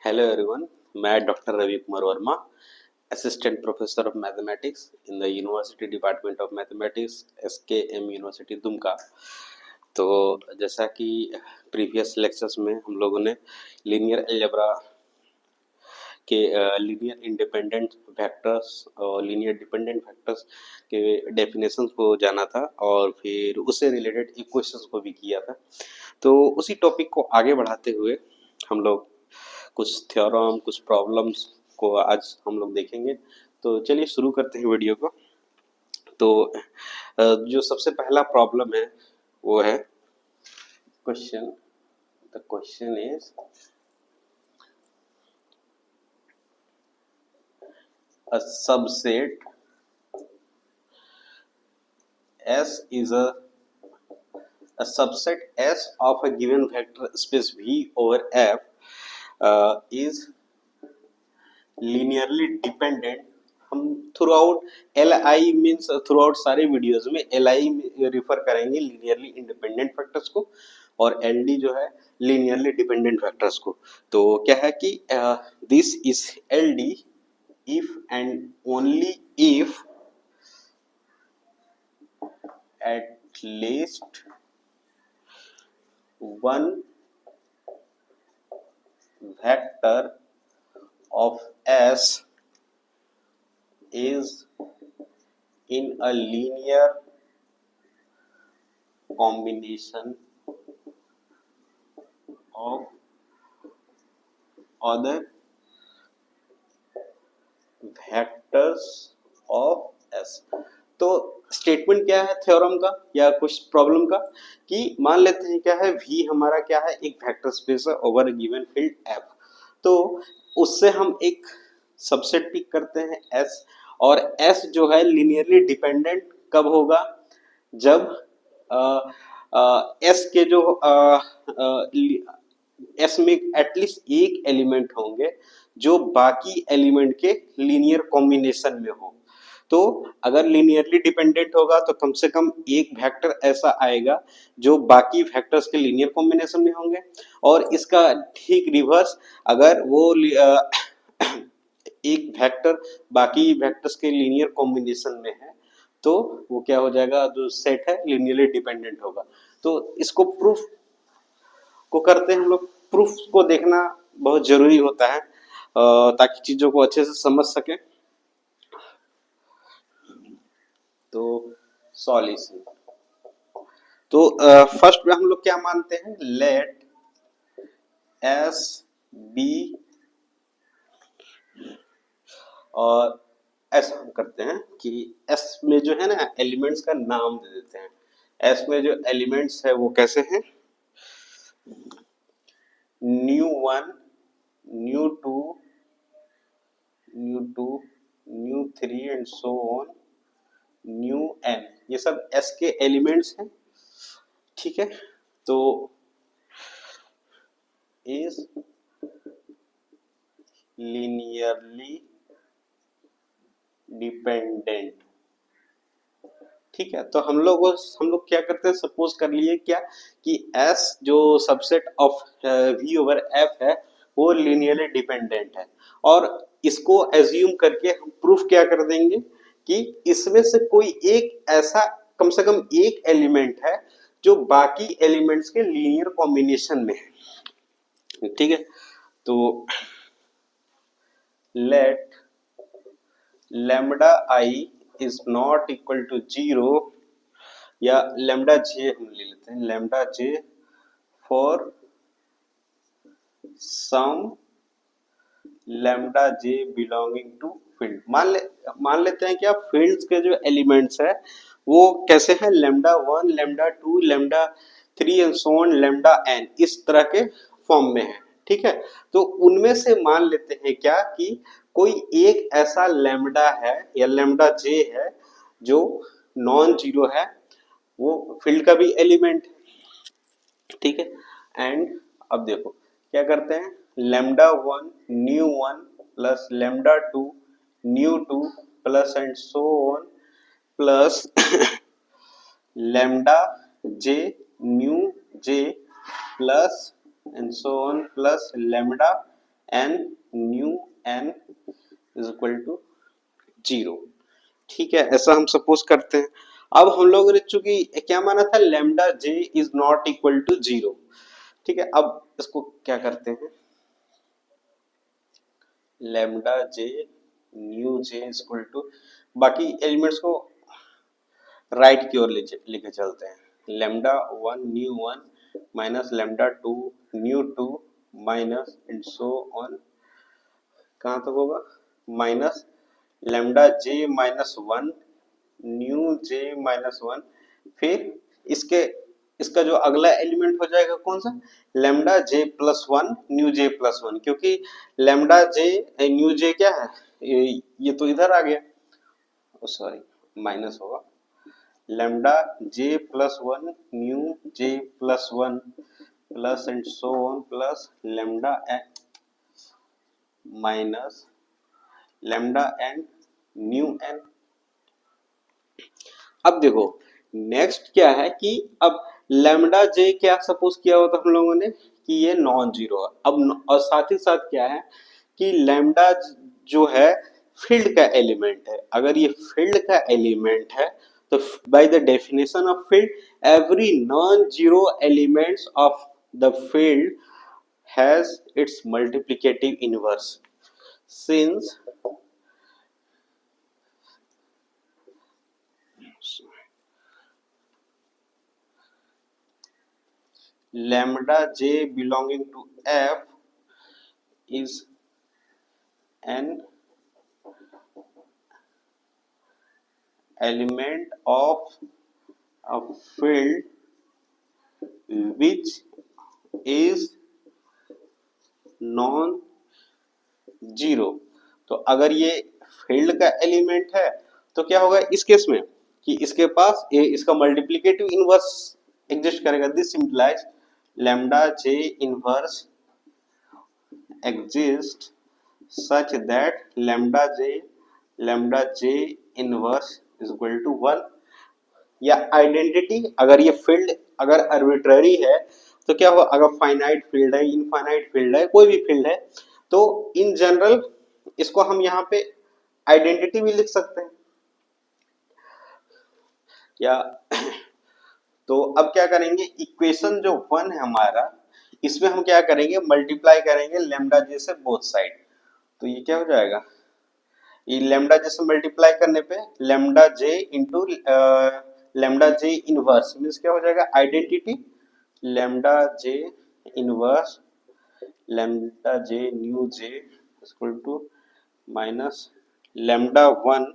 Hello everyone, मैं doctor Ravi Kumar Verma, assistant professor of mathematics in the university department of mathematics SKM university Dumka. तो जैसा कि previous lectures में हम लोगों ने लीनियर अलजेब्रा के लीनियर इंडिपेंडेंट वेक्टर्स और लीनियर डिपेंडेंट वेक्टर्स के डेफिनेशंस को जाना था और फिर उससे रिलेटेड इक्वेशंस को भी किया था। तो उसी टॉपिक को आगे बढ़ाते हुए हम लोग कुछ थ्योरम कुछ प्रॉब्लम्स को आज हम लोग देखेंगे। तो चलिए शुरू करते हैं वीडियो को। तो जो सबसे पहला प्रॉब्लम है वो है question. The question is a subset S is a subset S of a given vector space V over F is linearly dependent। हम through out L I means through out सारे वीडियोज में L I refer करेंगे linearly independent factors को और L D जो है linearly dependent factors को। तो क्या है कि this is L D if and only if at least one vector of S is in a linear combination of other vectors of S। तो स्टेटमेंट क्या है थ्योरम का या कुछ प्रॉब्लम का कि मान लेते हैं क्या है V हमारा क्या है एक वेक्टर स्पेस है ओवर गिवन फील्ड F। तो उससे हम एक सबसेट पिक करते हैं S और S जो है लीनियरली डिपेंडेंट कब होगा जब S के जो S में एटलीस्ट एक एलिमेंट होंगे जो बाकी एलिमेंट के लीनियर कॉम्बिनेशन में हो। तो अगर लीनियरली डिपेंडेंट होगा तो कम से कम एक वेक्टर ऐसा आएगा जो बाकी वेक्टर्स के लीनियर कॉम्बिनेशन में होंगे और इसका ठीक रिवर्स अगर वो एक वेक्टर बाकी वेक्टर्स के लीनियर कॉम्बिनेशन में है तो वो क्या हो जाएगा जो सेट है लीनियरली डिपेंडेंट होगा। तो इसको प्रूफ को करते हैं हम लोग। प्रूफ को देखना बहुत जरूरी होता है ताकि चीजों को अच्छे से समझ सके। तो सॉल्यूशन तो फर्स्ट में हम लोग क्या मानते हैं लेट एस बी और ऐसा हम करते हैं कि एस में जो है ना एलिमेंट्स का नाम दे देते हैं। एस में जो एलिमेंट्स है वो कैसे हैं nu one nu two nu three and so on nu n ये सब एस के एलिमेंट्स हैं। ठीक है तो इज लीनियरली डिपेंडेंट। ठीक है तो हम लोग क्या करते हैं सपोज कर लिए क्या कि S जो subset of V over F है वो लीनियरली डिपेंडेंट है और इसको एज्यूम करके हम प्रूफ क्या कर देंगे कि इसमें से कोई एक ऐसा कम से कम एक एलिमेंट है जो बाकी एलिमेंट्स के लीनियर कॉम्बिनेशन में है। ठीक है तो let lambda i is not equal to 0 या लैम्डा जे हम ले लेते हैं lambda j for some lambda j belonging to field. मान लेते हैं कि आप फील्ड्स के जो एलिमेंट्स है वो कैसे हैं lambda 1 lambda 2 lambda 3 and so on lambda n इस तरह के फॉर्म में है। ठीक है तो उनमें से मान लेते हैं क्या कि कोई एक ऐसा लैम्डा है या लैम्डा जे है जो नॉन जीरो है वो फील्ड का भी एलिमेंट है। ठीक है एंड अब देखो क्या करते हैं lambda one plus lambda nu two plus and so on plus lambda j nu j plus and so on plus lambda n nu n is equal to 0। ठीक है, ऐसा हम सपोज करते हैं। अब हम लोगों ने चूंकि क्या माना था, lambda j is not equal to 0। ठीक है, अब इसको क्या करते हैं, lambda j nu j is equal to, बाकी एलिमेंट्स को राइट की ओर लेके चलते हैं। Lambda 1 nu 1 minus lambda 2 nu 2 minus and so on, कहाँ तक होगा, minus lambda j minus 1 nu j minus 1, फिर इसके इसका जो अगला एलिमेंट हो जाएगा कौन सा, lambda j plus 1 nu j plus 1, क्योंकि लैम्डा जे न्यू जे क्या है, ये तो इधर आ गया, सॉरी माइनस होगा, lambda j plus 1 nu j plus 1 plus and so on plus lambda n minus lambda n nu N. अब देखो नेक्स्ट क्या है कि अब लैम्डा जे क्या सपोज किया होता हम लोगों ने कि ये नॉन जीरो है। अब और साथ ही साथ क्या है कि लैम्डा जो है फील्ड का एलिमेंट है। अगर ये फील्ड का एलिमेंट है तो bye the definition of field every non zero elements of the field has its multiplicative inverse. Since lambda j belonging to F is an element of a field which is non zero। तो अगर ये field का element है तो क्या होगा इस case में कि इसके पास ये इसका मल्टीप्लिकेटिव इनवर्स एग्जिस्ट करेगा। This implies lambda j inverse exist such that lambda j inverse is equal to 1। या आइडेंटिटी, अगर ये फील्ड अगर आर्बिट्ररी है तो क्या हो, अगर फाइनाइट फील्ड है, इनफाइनाइट फील्ड है, कोई भी फील्ड है तो इन जनरल इसको हम यहाँ पे आइडेंटिटी भी लिख सकते हैं। या तो अब क्या करेंगे, इक्वेशन जो 1 है हमारा, इसमें हम क्या करेंगे, मल्टीप्लाई करेंगे लैम्डा जे से बोथ साइड। तो ये क्या हो जाएगा, ये लैम्डा जे से मल्टीप्लाई करने पे lambda j into lambda j inverse means क्या हो जाएगा, identity lambda j inverse lambda j nu j equal to minus lambda 1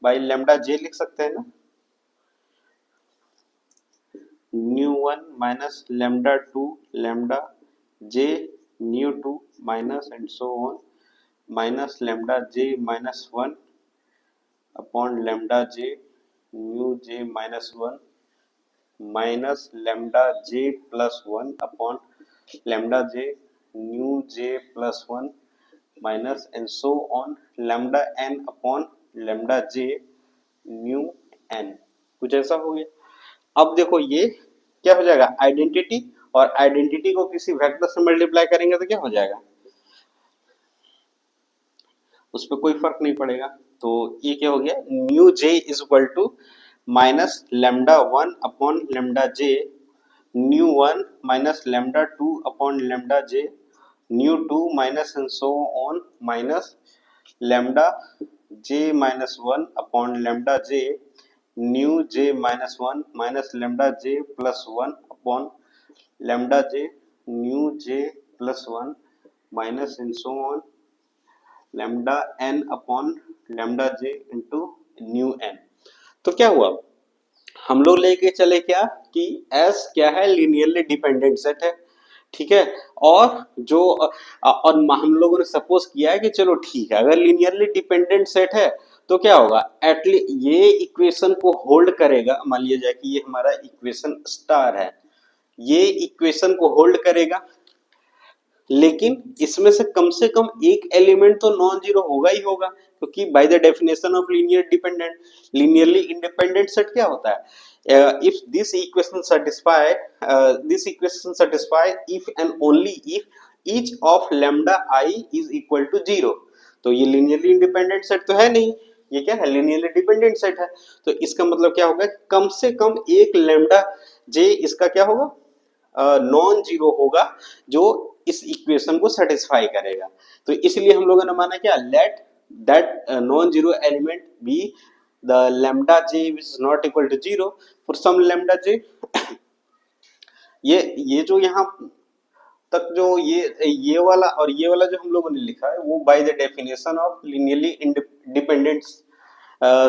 by lambda j लिख सकते हैं ना, nu 1 minus lambda 2 lambda j nu 2 minus and so on minus lambda j minus 1 upon lambda j nu j minus 1 minus lambda j plus 1 upon lambda j nu j plus 1 minus and so on lambda n upon lambda j nu n. कुछ ऐसा हो गया। अब देखो ये क्या हो जाएगा, आइडेंटिटी, और आइडेंटिटी को किसी वेक्टर से मल्टीप्लाई करेंगे तो क्या हो जाएगा, उस पर कोई फर्क नहीं पड़ेगा। तो ये क्या हो गया, nu j is equal to minus lambda 1 upon lambda j nu 1 minus lambda 2 upon lambda j nu 2 minus and so on minus lambda j minus 1 upon lambda j nu j minus 1 minus lambda j plus 1 upon lambda j nu j plus 1 minus and so on lambda n upon lambda j into nu n. तो क्या हुआ, हम लोग लेके चले क्या कि S क्या है, लीनियरली डिपेंडेंट सेट है। ठीक है, और जो और हम लोगों ने सपोज किया है कि चलो ठीक है, अगर लीनियरली डिपेंडेंट सेट है तो क्या होगा, एटलीस्ट ये इक्वेशन को होल्ड करेगा। मान लिया जाए कि ये हमारा इक्वेशन स्टार है, ये इक्वेशन को होल्ड करेगा, लेकिन इसमें से कम एक एलिमेंट तो नॉन जीरो होगा ही होगा, क्योंकि by the definition of linear dependent, linearly independent set क्या होता है, if this equation satisfy if and only if each of lambda i is equal to 0। तो ये लीनियरली इंडिपेंडेंट सेट तो है नहीं, ये क्या है, लीनियरली डिपेंडेंट सेट है। तो इसका मतलब क्या होगा, कम से कम एक लैम्डा जे इसका क्या होगा, नॉन जीरो होगा, जो इस इक्वेशन को सेटिस्फाई करेगा। तो इसलिए हम लोगों ने माना क्या, let that non zero element be the lambda j is not equal to zero for some lambda j. ये जो यहाँ तक जो ये वाला और ये वाला जो हम लोगों ने लिखा है, वो bye the definition of linearly dependent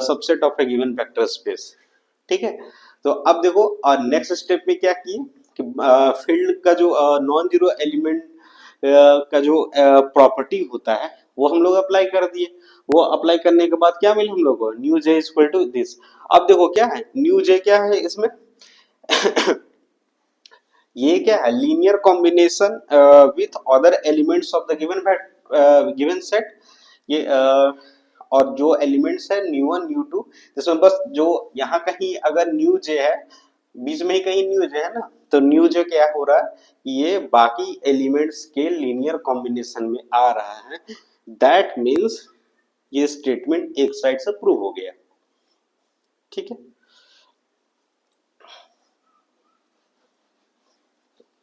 subset of A given vector space. ठीक है। तो अब देखो नेक्स्ट स्टेप में क्या किए कि फील्ड का जो नॉन जीरो एलिमेंट का जो प्रॉपर्टी होता है वो हम लोग अप्लाई कर दिए। वो अप्लाई करने के बाद क्या मिला हम लोग को, nu j equal to this. अब देखो क्या है न्यू जे, क्या है इसमें ये क्या है, linear combination with other elements of the given set. ये और जो एलिमेंट्स है न्यू वन न्यू टू, जिसमें बस जो यहाँ कहीं अगर न्यू जे है, बीच में ही कहीं न्यू जे है ना, तो न्यू जे क्या हो रहा है, ये बाकी एलिमेंट्स के लीनियर कॉम्बिनेशन में आ रहा है। दैट मीन्स ये स्टेटमेंट एक साइड से प्रूव हो गया। ठीक है,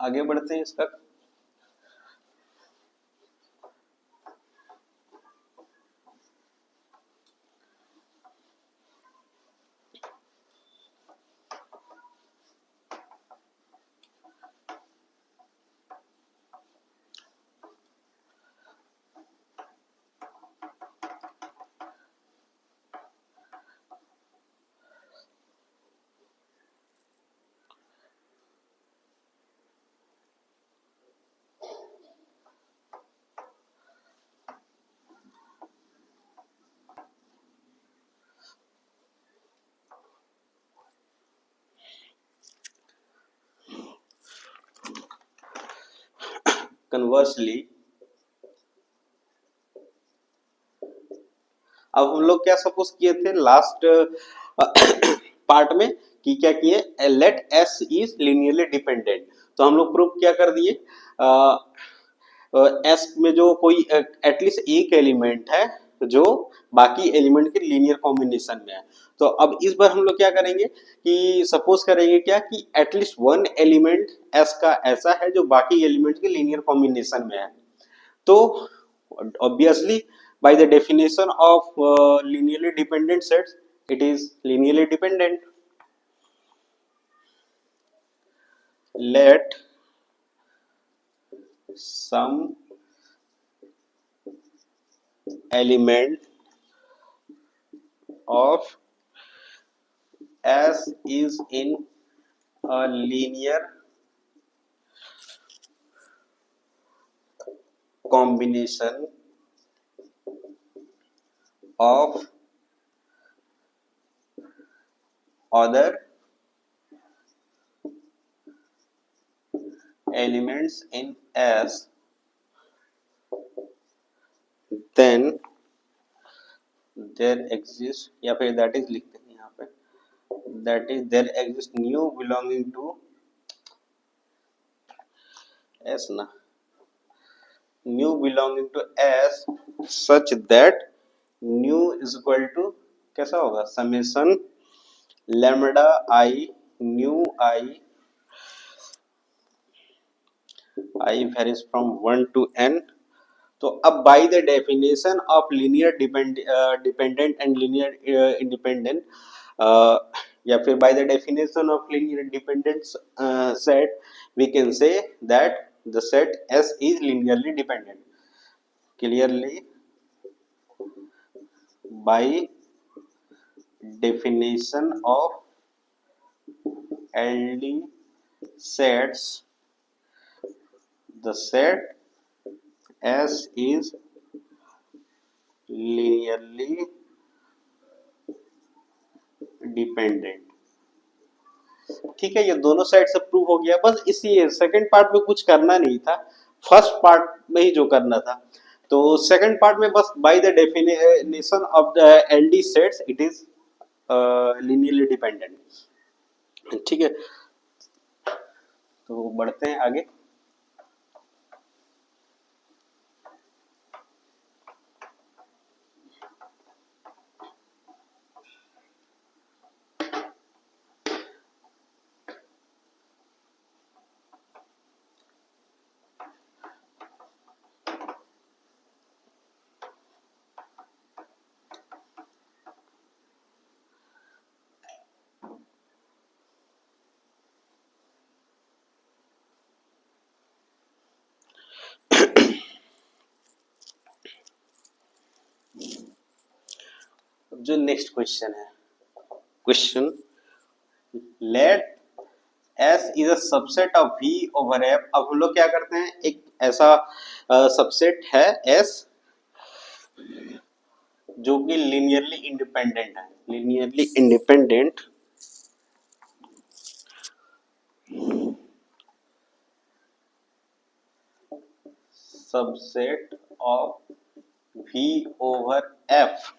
आगे बढ़ते हैं इसका। कन्वर्सली अब हम लोग क्या सपोज किए थे लास्ट पार्ट में कि क्या किए, let S is linearly dependent. तो हम लोग प्रूफ क्या कर दिए, एस में जो कोई एटलीस्ट एक एलिमेंट है जो बाकी एलिमेंट के लीनियर कॉम्बिनेशन में है। तो अब इस बार हम लोग क्या करेंगे कि सपोज करेंगे क्या कि एटलीस्ट वन एलिमेंट एस का ऐसा है जो बाकी एलिमेंट के लीनियर कॉम्बिनेशन में है। तो obviously by the definition of linearly dependent sets, it is linearly dependent. Let some element of S is in a linear combination of other elements in S, then there exists, या फिर that is लिखते हैं यहाँ पे, that is there exists nu belonging to S ना, nu belonging to S such that nu is equal to कैसा होगा, summation lambda i nu i varies from 1 to n। तो अब by the definition of linear dependent and linear independent, या फिर by the definition of linear dependent set, we can say that the set S is linearly dependent। Clearly by definition of LD sets, the set S is linearly dependent। ठीक है, ये दोनों side से prove हो गया। बस इसी second part में कुछ करना नहीं था, फर्स्ट पार्ट में ही जो करना था। तो सेकंड पार्ट में बस by the definition of the LD sets it is linearly dependent. ठीक है, तो बढ़ते हैं आगे। जो नेक्स्ट क्वेश्चन है, question let S is a subset of V over F। अब हम लोग क्या करते हैं, एक ऐसा सबसेट है S जो कि लीनियरली इंडिपेंडेंट है, linearly independent subset of V over F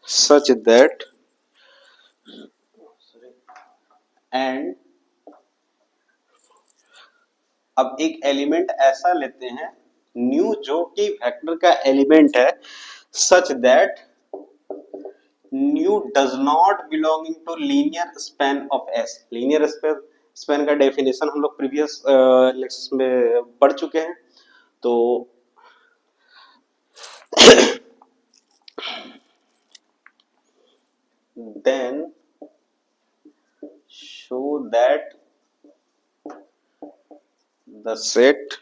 such that and अब एक एलिमेंट ऐसा लेते हैं न्यू जो कि वेक्टर का एलिमेंट है, such that nu does not belonging to linear span of S. Linear span का डेफिनेशन हम लोग प्रीवियस लेक्चर्स में पढ़ चुके हैं। तो then show that the set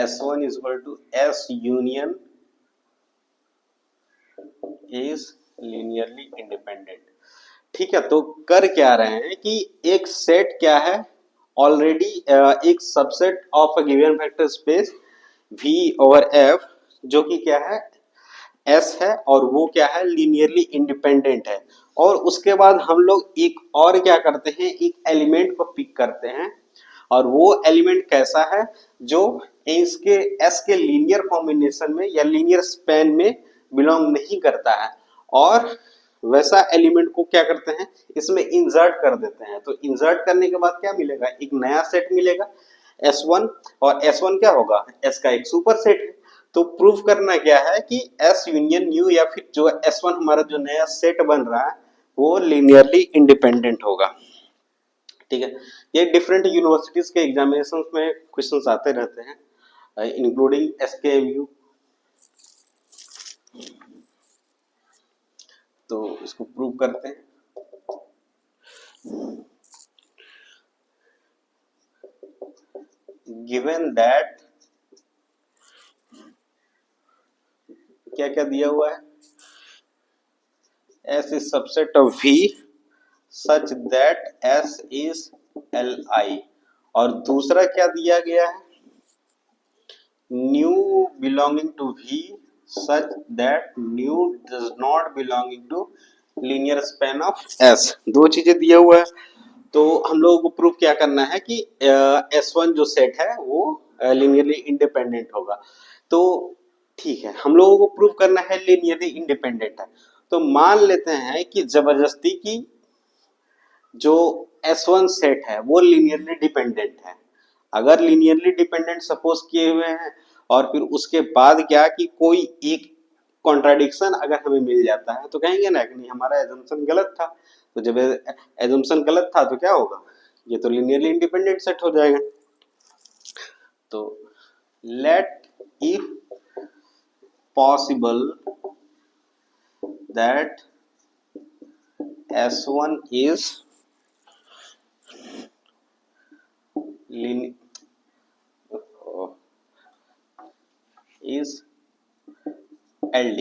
S1 is equal to S union is linearly independent। ठीक है, तो कर क्या रहे हैं कि एक सेट क्या है, ऑलरेडी एक subset of a given vector space V over F जो कि क्या है S है, और वो क्या है लीनियरली इंडिपेंडेंट है। और उसके बाद हम लोग एक और क्या करते हैं, एक एलिमेंट को पिक करते हैं, और वो एलिमेंट कैसा है जो इसके S के लीनियर कॉम्बिनेशन में या लीनियर स्पैन में बिलोंग नहीं करता है, और वैसा एलिमेंट को क्या करते हैं इसमें इंसर्ट कर देते हैं। तो इंसर्ट करने के बाद क्या मिलेगा, एक नया सेट मिलेगा S1, और S1 क्या होगा, S का एक सुपर सेट है। तो प्रूव करना क्या है कि S यूनियन U या फिर जो S1 हमारा जो नया सेट बन रहा है वो लीनियरली इंडिपेंडेंट होगा। ठीक है, ये डिफरेंट यूनिवर्सिटीज के एग्जामिनेशंस में क्वेश्चंस आते रहते हैं, इंक्लूडिंग SKMU। तो इसको प्रूव करते हैं। गिवन दैट क्या क्या दिया हुआ है, S is subset of V such that S is Li, और दूसरा क्या दिया गया है, nu belonging to V such that न्यू does not belonging to linear span of S। दो चीजें दिया हुआ है। तो हम लोगों को प्रूफ क्या करना है कि S1 जो सेट है वो लीनियरली इंडिपेंडेंट होगा। तो ठीक है, हम लोगों को प्रूफ करना है लीनियरली इंडिपेंडेंट है। तो मान लेते हैं कि जबरदस्ती की जो S1 सेट है वो लीनियरली डिपेंडेंट है। अगर लीनियरली डिपेंडेंट सपोज किए हुए हैं, और फिर उसके बाद क्या कि कोई एक कॉन्ट्राडिक्शन अगर हमें मिल जाता है तो कहेंगे ना कि नहीं हमारा एजम्पशन गलत था। तो जब एजम्पशन गलत था तो क्या होगा, ये तो लीनियरली इंडिपेंडेंट सेट हो जाएगा। तो let if possible that S1 is LD।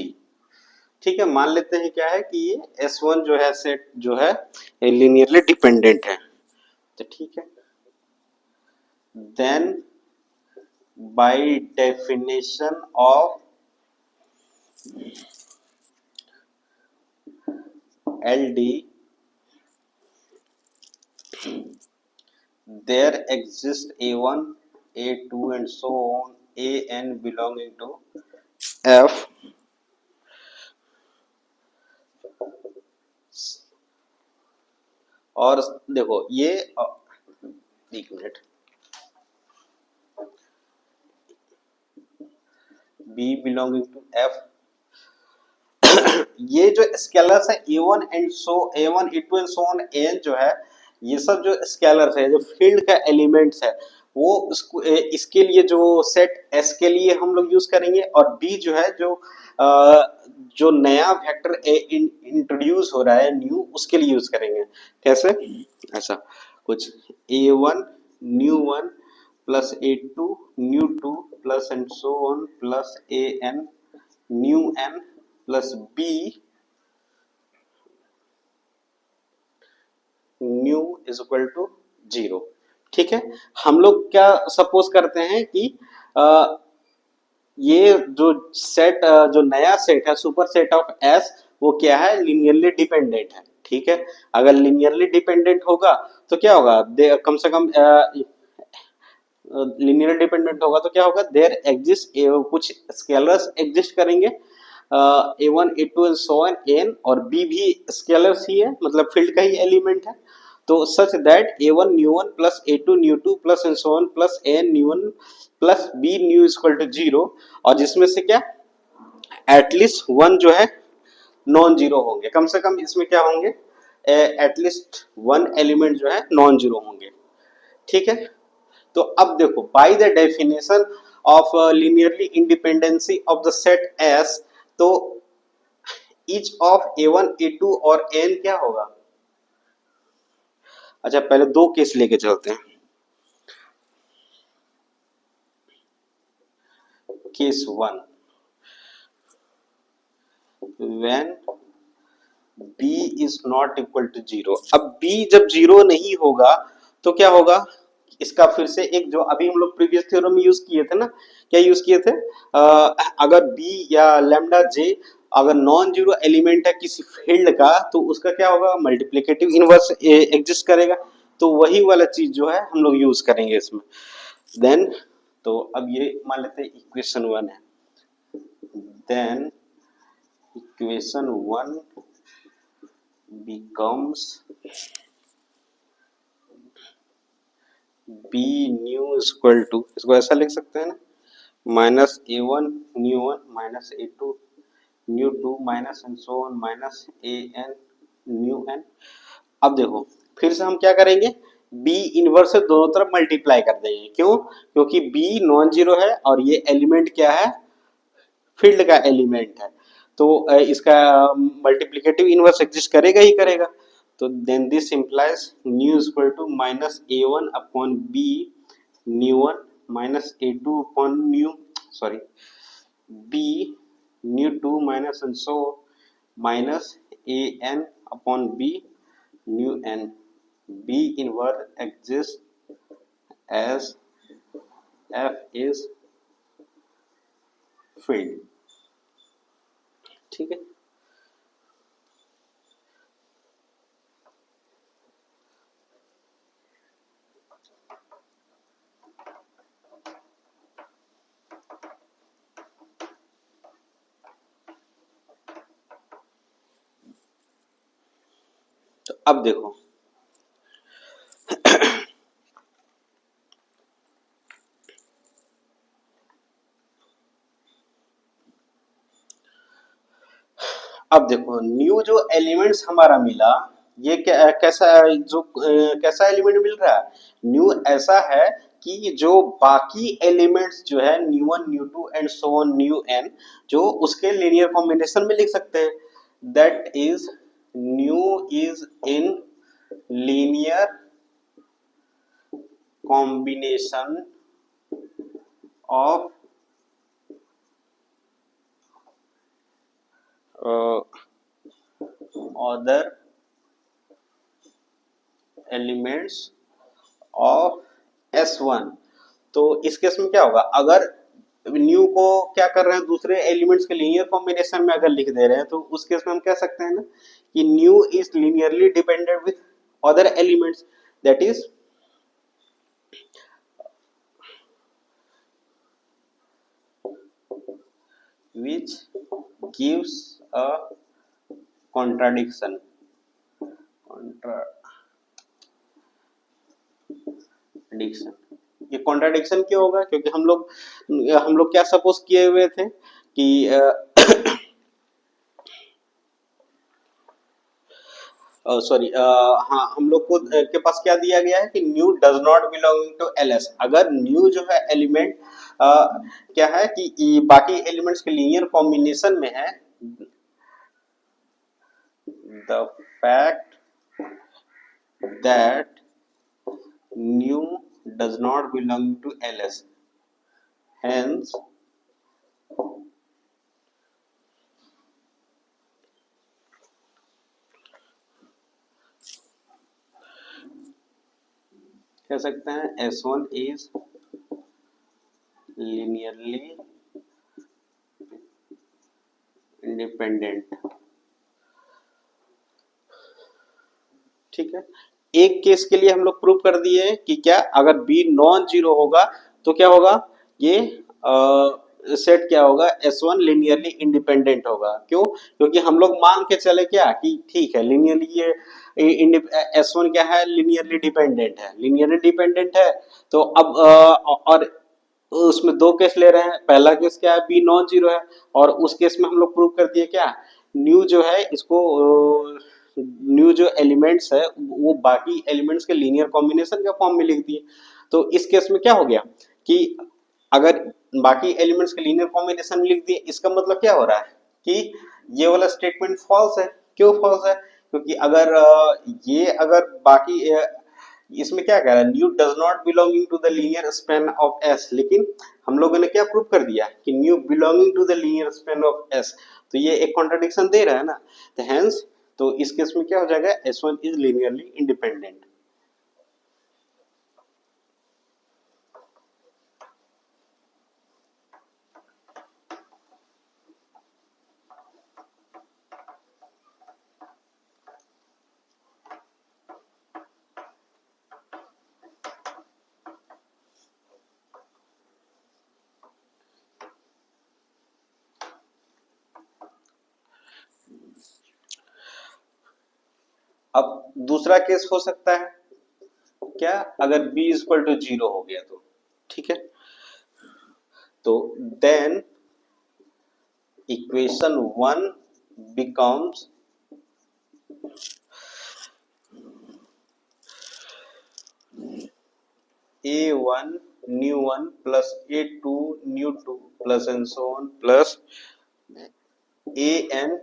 ठीक है, मान लेते हैं क्या है कि ये S1 जो है सेट जो है लीनियरली डिपेंडेंट है। तो ठीक है, then by definition of LD there exists A1, A2 and so on AN belonging to F और देखो ये एक minute, B belonging to F ये जो स्केलर्स है A1 and so A1 A2 and so on AN जो है, ये सब जो स्केलर्स है जो फील्ड का एलिमेंट्स है वो उसको इसके लिए जो सेट S के लिए हम लोग यूज करेंगे, और B जो है जो नया वेक्टर इंट्रोड्यूस हो रहा है न्यू उसके लिए यूज करेंगे। कैसे, ऐसा कुछ A1 new one plus a2 nu2 plus and so on plus an nu n plus b nu is equal to 0। ठीक है, हम लोग क्या सपोज करते हैं कि ये जो सेट जो नया सेट है सुपर सेट ऑफ एस वो क्या है, लीनियरली डिपेंडेंट है। ठीक है, अगर लीनियरली डिपेंडेंट होगा तो क्या होगा, कम से कम लीनियर डिपेंडेंट होगा तो क्या होगा, देयर एग्जिस्ट कुछ स्केलर्स एग्जिस्ट करेंगे, a one a two and so on n, और बी भी स्केलर्स ही है, मतलब फील्ड का ही एलिमेंट है। तो such that a one nu one plus a two nu two plus and so on plus n nu one plus b nu equal to 0, और जिसमें से क्या एटलीस्ट वन जो है नॉन जीरो होंगे, कम से कम इसमें क्या होंगे, एटलीस्ट वन एलिमेंट जो है नॉन जीरो होंगे। ठीक है, तो अब देखो by the definition of linearly independency of the set S, तो each of a one a two और एन क्या होगा। अच्छा पहले दो केस लेके चलते हैं। Case one, when b is not equal to 0। अब b जब 0 नहीं होगा तो क्या होगा, इसका फिर से एक जो अभी हम लोग प्रीवियस थ्योरम में यूज किए थे ना, क्या यूज किए थे, अगर b या लैम्डा j अगर नॉन जीरो एलिमेंट है किसी फील्ड का तो उसका क्या होगा, मल्टीप्लिकेटिव इनवर्स एग्जिस्ट करेगा। तो वही वाला चीज जो है हम लोग यूज करेंगे इसमें। देन तो अब ये मान लेते हैं इक्वेशन वन है, then equation one becomes b nu equal to, इसको ऐसा लिख सकते हैं ना, minus A one nu one minus A two nu two minus and so on minus A N nu N. अब देखो फिर से हम क्या करेंगे, b इनवर्स से दोनों तरफ मल्टीप्लाई कर देंगे। क्यों, क्योंकि b नॉन जीरो है और ये एलिमेंट क्या है, फील्ड का एलिमेंट है, तो इसका मल्टीप्लिकेटिव इनवर्स एग्जिस्ट करेगा ही करेगा। तो then this implies nu equal to minus A one upon B nu one minus A two upon nu sorry B nu two minus and so minus A N upon B nu N. B inverse exist as F is field. ठीक है, तो अब देखो अब देखो new जो elements हमारा मिला, ये कैसा जो कैसा एलिमेंट मिल रहा है, न्यू ऐसा है कि जो बाकी एलिमेंट्स जो है nu one nu two and so on nu N, जो उसके लीनियर कॉम्बिनेशन में लिख सकते हैं। That is nu is in linear combination of other elements of S1। तो इस केस में क्या होगा, अगर न्यू को क्या कर रहे हैं, दूसरे एलिमेंट्स के लीनियर कॉम्बिनेशन में अगर लिख दे रहे हैं तो उस केस में हम कह सकते हैं ना कि new is linearly dependent with other elements, that is which gives a contradiction। ये कॉन्ट्राडिक्शन क्यों होगा, क्योंकि हम लोग क्या सपोज किए हुए थे कि सॉरी हाँ हम लोग को के पास क्या दिया गया है कि nu does not belonging to LS. अगर न्यू जो है एलिमेंट क्या है कि बाकी एलिमेंट्स के लीनियर कॉम्बिनेशन में है, the fact that new does not belong to ls, hence कह सकते हैं S1 is linearly independent। ठीक है, एक केस के लिए हम लोग प्रूव कर दिए कि क्या, अगर बी नॉन जीरो होगा तो क्या होगा, ये सेट क्या होगा, S1 लिनियरली इंडिपेंडेंट होगा। क्यों? क्योंकि हम लोग मान के चले क्या कि ठीक है लिनियरली ये S1 क्या है, लिनियरली डिपेंडेंट है, लिनियरली डिपेंडेंट है। तो अब और उसमें दो केस ले रहे हैं, पहला केस क्या है, बी नॉन जीरो है, और उस केस में हम लोग प्रूव कर दिए क्या, न्यू जो है इसको न्यू जो एलिमेंट्स है वो बाकी एलिमेंट्स के लीनियर कॉम्बिनेशन के फॉर्म में लिख दिए। तो इस केस में क्या हो गया कि अगर बाकी एलिमेंट्स के लीनियर कॉम्बिनेशन में लिख दिए, इसका मतलब क्या हो रहा है कि ये वाला स्टेटमेंट फॉल्स है। क्यों फॉल्स है? क्योंकि अगर ये अगर बाकी इसमें क्या कह रहा है, nu does not belonging to the linear span of S, लेकिन हम लोगों ने क्या प्रूव कर दिया कि nu belonging to the linear span of S. तो ये एक कॉन्ट्रडिक्शन दे रहा है ना, तो हेंस तो इस केस में क्या हो जाएगा, S1 इज लीनियरली इंडिपेंडेंट। अब दूसरा केस हो सकता है क्या, अगर b is equal to zero हो गया तो, ठीक है, तो then equation 1 becomes a1 new 1 plus a2 new 2 plus and so on plus an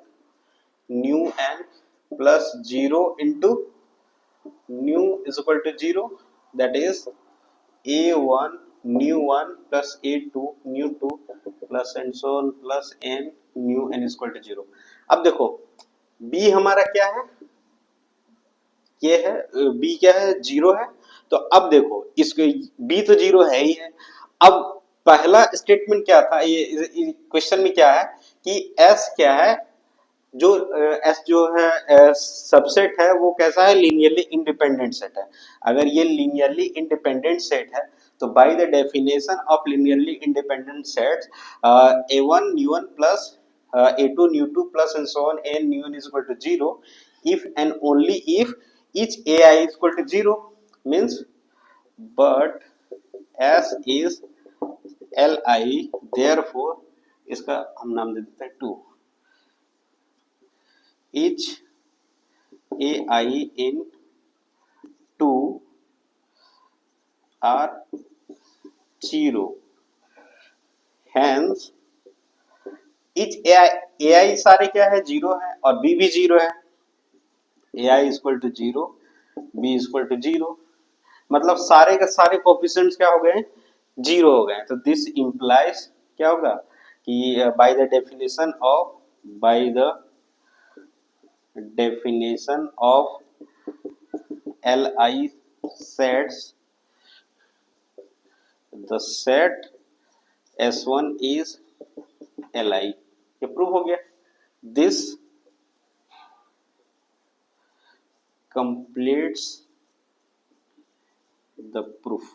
new n plus 0 into new is equal to 0, that is a1 new 1 plus a2 new 2 plus and so on plus n new n is equal to 0। अब देखो b हमारा क्या है, ये है b क्या है, zero है। तो अब देखो इसको b तो जीरो है ही है। अब पहला स्टेटमेंट क्या था, ये क्वेश्चन में क्या है कि s क्या है, जो S जो है सबसेट है वो कैसा है, लीनियरली इंडिपेंडेंट सेट है। अगर ये लीनियरली इंडिपेंडेंट सेट है तो bye the definition of linearly independent sets a1 new1 plus a2 new2 plus and so on n new n is equal to 0 if and only if each ai is equal to 0 means but s is li, therefore इसका हम नाम दे देते हैं 2, each ai in 2 are 0, hence each ai सारे क्या है, 0 है, और b भी 0 है, ai is equal to 0, b is equal to 0, मतलब सारे के सारे कोफिशिएंट्स क्या हो गए, 0 हो गए। तो दिस इंप्लाइज क्या होगा कि bye the definition of li sets the set S1 is li, ये प्रूव हो गया। This completes the proof।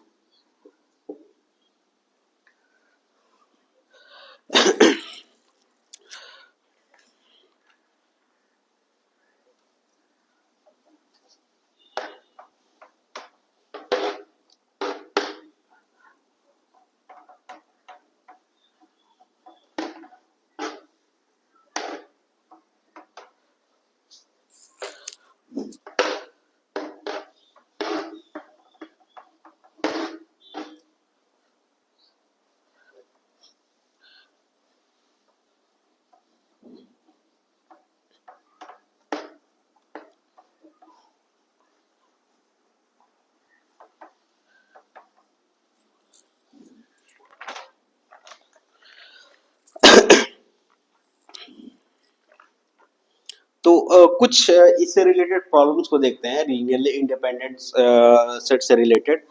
तो कुछ इससे रिलेटेड प्रॉब्लम्स को देखते हैं लीनियरली इंडिपेंडेंट सेट से रिलेटेड।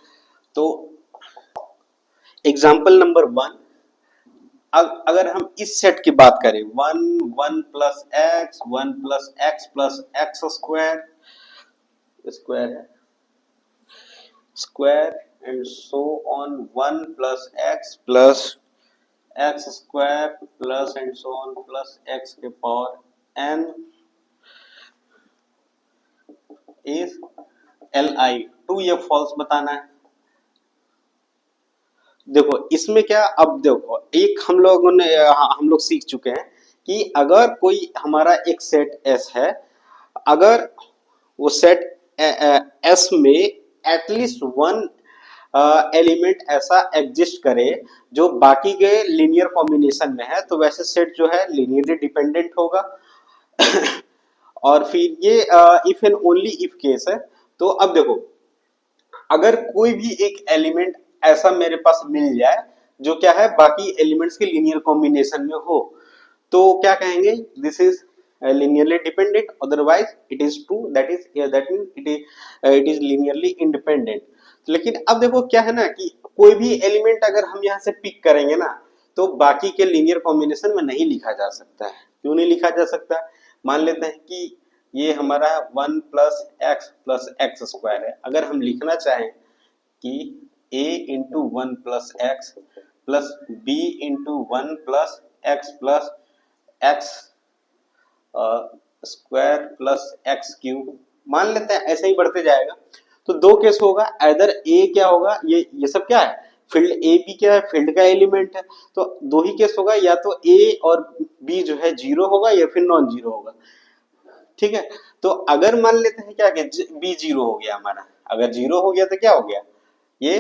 तो एग्जांपल नंबर 1, अगर हम इस सेट की बात करें 1 स्क्वायर स्क्वायर है square and so on 1 + x plus and so on plus x के पावर n इज li। टू ये फॉल्स बताना है। देखो इसमें क्या, अब देखो एक हम लोग सीख चुके हैं कि अगर कोई हमारा एक सेट S है, अगर वो सेट S में एटलीस्ट वन एलिमेंट ऐसा एग्जिस्ट करे जो बाकी के लीनियर कॉम्बिनेशन में है, तो वैसे सेट जो है लीनियरली डिपेंडेंट होगा। और फिर ये if and only if case है। तो अब देखो अगर कोई भी एक एलिमेंट ऐसा मेरे पास मिल जाए जो क्या है बाकी एलिमेंट्स के लीनियर कॉम्बिनेशन में हो, तो क्या कहेंगे, this is linearly dependent, otherwise it is true, that means it is linearly independent। लेकिन अब देखो क्या है ना कि कोई भी एलिमेंट अगर हम यहाँ से पिक करेंगे ना, तो बाकी के लीनियर कॉम्बिनेशन में नहीं लिखा जा सकता है। क्यों नहीं लिखा जा सकता? मान लेते हैं कि ये हमारा 1 + x स्क्वायर है। अगर हम लिखना चाहें कि a into 1 + x plus b into 1 + x plus x square plus x cube, मान लेते हैं ऐसे ही बढ़ते जाएगा। तो दो केस होगा, इधर ए क्या होगा, ये सब क्या है, फील्ड ए बी क्या है, फील्ड का एलिमेंट है। तो दो ही केस होगा, या तो ए और बी जो है जीरो होगा या फिर नॉन जीरो होगा। ठीक है, तो अगर मान लेते हैं क्या कि बी जीरो हो गया हमारा, अगर जीरो हो गया तो क्या हो गया, ये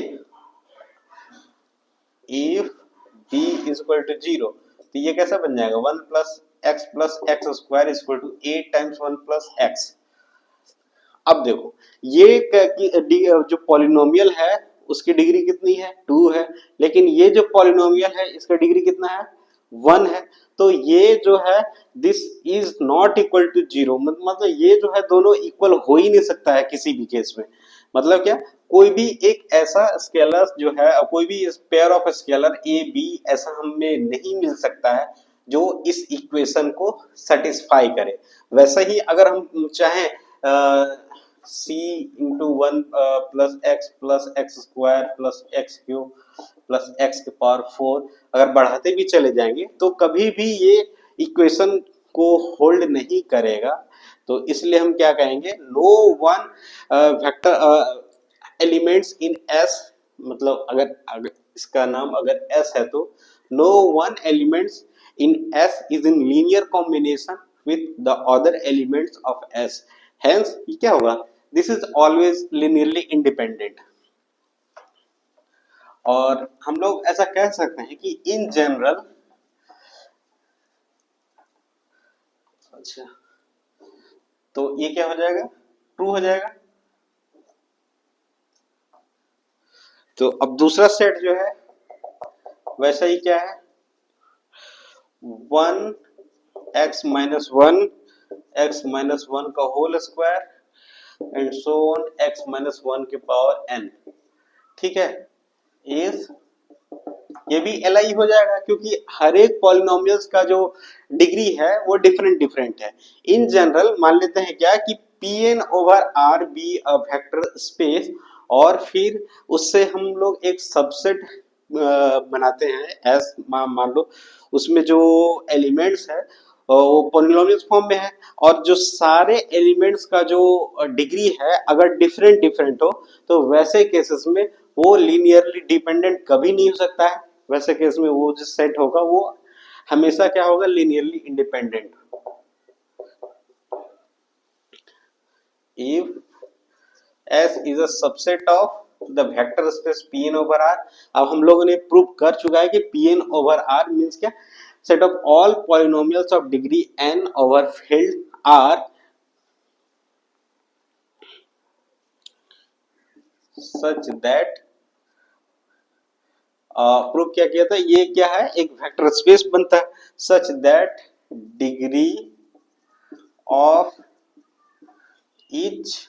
if B is equal to zero, तो ये कैसा बन जाएगा 1 + x square is equal to 8 times 1 + x। अब देखो ये जो पॉलिनोमियल है उसकी डिग्री कितनी है, 2 है, लेकिन ये जो पॉलिनोमियल है इसका डिग्री कितना है, 1 है। तो ये जो है this is not equal to zero, मतलब ये जो है दोनों इक्वल हो ही नहीं सकता है किसी भी केस में। मतलब क्या, कोई भी एक ऐसा स्केलर जो है, कोई भी pair of scalar A B ऐसा हमें नहीं मिल सकता है जो इस इक्वेशन को सेटिस्फाई करे। वैसे ही अगर हम चाहें c into 1 + x square plus x cube plus x के पावर 4 अगर बढ़ाते भी चले जाएंगे तो कभी भी ये इक्वेशन को होल्ड नहीं करेगा। तो इसलिए हम क्या कहेंगे, no one vector elements in S, मतलब अगर इसका नाम अगर S है तो no one elements in S is in linear combination with the other elements of S, hence ये क्या होगा, this is always linearly independent। और हम लोग ऐसा कह सकते हैं कि in general, अच्छा तो ये क्या हो जाएगा, ट्रू हो जाएगा। तो अब दूसरा सेट जो है वैसा ही क्या है, 1 का whole square and so on x-1 के पावर n। ठीक है, इज ये भी li हो जाएगा क्योंकि हर एक पॉलिनोमियल्स का जो डिग्री है वो डिफरेंट डिफरेंट है। इन जनरल मान लेते हैं क्या कि Pn over R be a vector space, और फिर उससे हम लोग एक सबसेट बनाते हैं एस, मान लो उसमें जो एलिमेंट्स है वो पॉलिनोमियल्स फॉर्म में है, और जो सारे एलिमेंट्स का जो डिग्री है अगर डिफरेंट डिफरेंट हो, तो वैसे केसेस में वो लीनियरली डिपेंडेंट कभी नहीं हो सकता है। वैसे केस में वो जो सेट होगा वो हमेशा क्या होगा, linearly independent. If S is a subset of the vector space Pn over R। अब हम लोगों ने प्रूव कर चुका है कि Pn over R मीन्स क्या, set of all polynomials of degree n over field R such that, prove क्या किया था, ये क्या है, एक वेक्टर स्पेस बनता है such that degree of each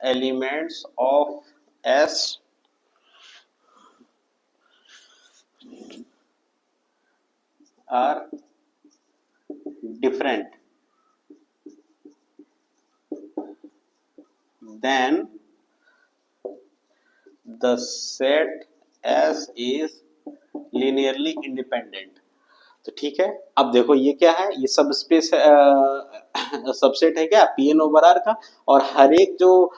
elements of S are different, then the set S is linearly independent। तो ठीक है, अब देखो ये क्या है, ये सब स्पेस सबसेट है क्या पीएन ओवर आर का, और हर एक जो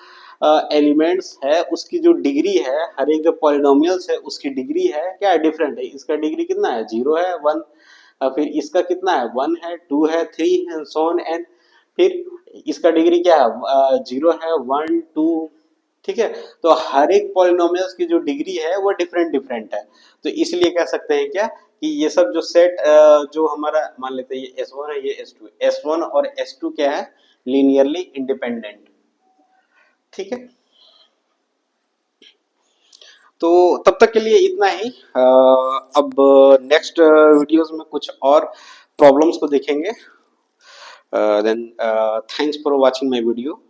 एलिमेंट्स है उसकी जो डिग्री है, हर एक जो पॉलिनोमियल्स है उसकी डिग्री है क्या है, डिफरेंट है। इसका डिग्री कितना है, 0 है, 1, फिर इसका कितना है, 1 है, 2 है, 3 है, सो ऑन एन। फिर इसका डिग्री क्या है, 0 है, 1, 2, ठीक है। तो हर एक पॉलिनोमियल्स की जो डिग्री है वो डिफरेंट डिफरेंट है। तो इसलिए कह सकते हैं क्या कि ये सब जो सेट जो हमारा मान लेते हैं ये S1 है, ये S2 है, S1 और S2 क्या है, लीनियरली इंडिपेंडेंट। ठीक है, तो तब तक के लिए इतना ही। अब नेक्स्ट वीडियोस में कुछ और प्रॉब्लम्स को देखेंगे। Then thanks for watching my video.